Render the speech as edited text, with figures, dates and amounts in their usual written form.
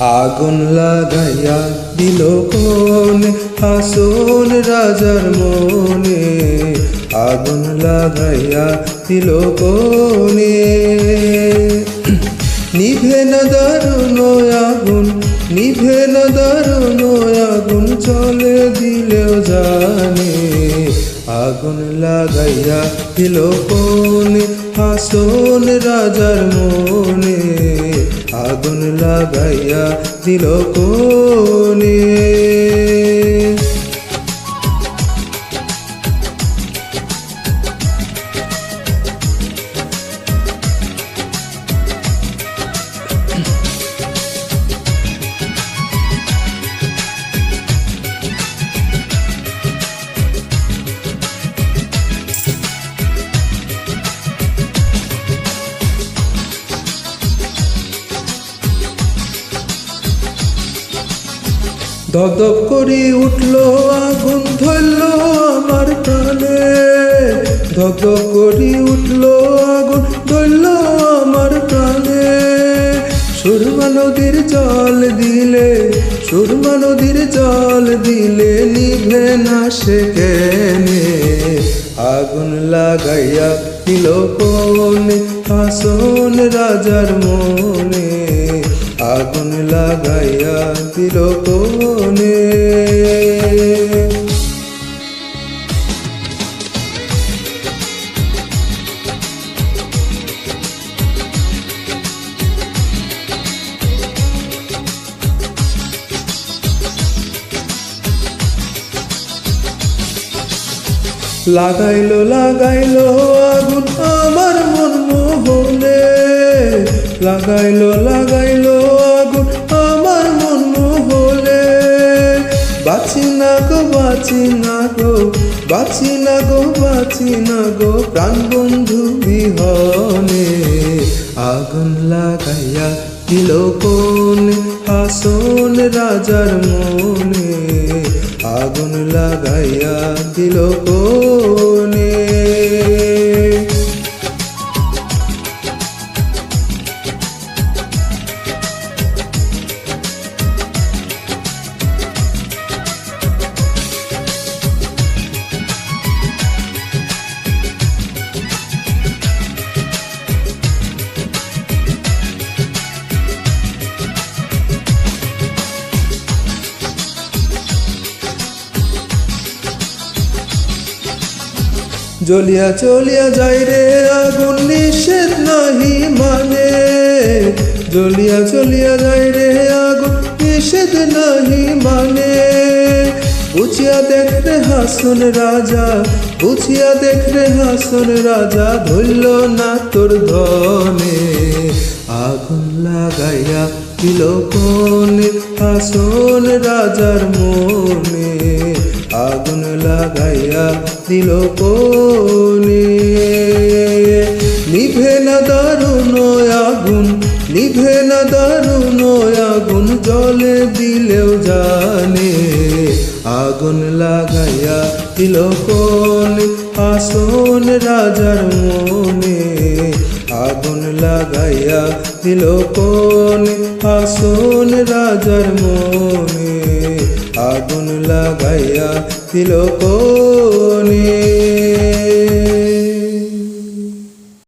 আগুন লাগাইয়া দিল কোনে হাসন রাজার মনে, আগুন লাগাইয়া দিল কোনে। নিভে না দারুণ আগুন, নিভে না দারুণ আগুন, চলে দিলেও জানে। আগুন লাগাইয়া দিল কোনে হাসন রাজার মনে, আগুন লাগাইয়া দিল কোনে। দপদপ করে উঠলো আগুন ধরল আমার প্রাণে, দপদপ করে উঠলো আগুন ধরল আমার প্রাণে। সুরমা নদীর জল দিলে, সুরমা নদীর জল দিলে, নিভে না সে কেনে। আগুন লাগাইয়া দিল কোনে হাসন রাজার মনে, আগুন লাগাইয়া দিল কোনে। লাগাইলো লাগাইলো আগুন আমার মন মোহনে, লাগাইলো লাগাইলো আগুন আমার মন মোহনে। বাঁচি না গো বাঁচি না গো, বাঁচি না গো বাঁচি না গো, প্রাণ বন্ধু বিহনে। আগুন লাগাইয়া দিল কোনে হাসন রাজার মনে, আগুন লাগাইয়া দিল কোনে। জ্বলিয়া চলিয়া যাই রে আগুন নিষেধ নাহি মানে, জ্বলিয়া চলিয়া যাই রে আগুন নিষেধ নাহি মানে। বুঝিয়া দেখ রে হাসন রাজা, বুঝিয়া দেখ রে হাসন রাজা, ধরল না তোর ধনে। আগুন লাগাইয়া দিল কোনে হাসন রাজার মনে, আগুন লাগাইয়া দিল কোনে। নিভে না দারুণ আগুন, নিভে না দারুণ আগুন, জলে দিলেও জানে। আগুন লাগাইয়া দিল কোনে হাসন রাজার মনে, আগুন লাগাইয়া দিল কোনে হাসন রাজার মনে, আগুন লাগাইয়া দিল কোনে।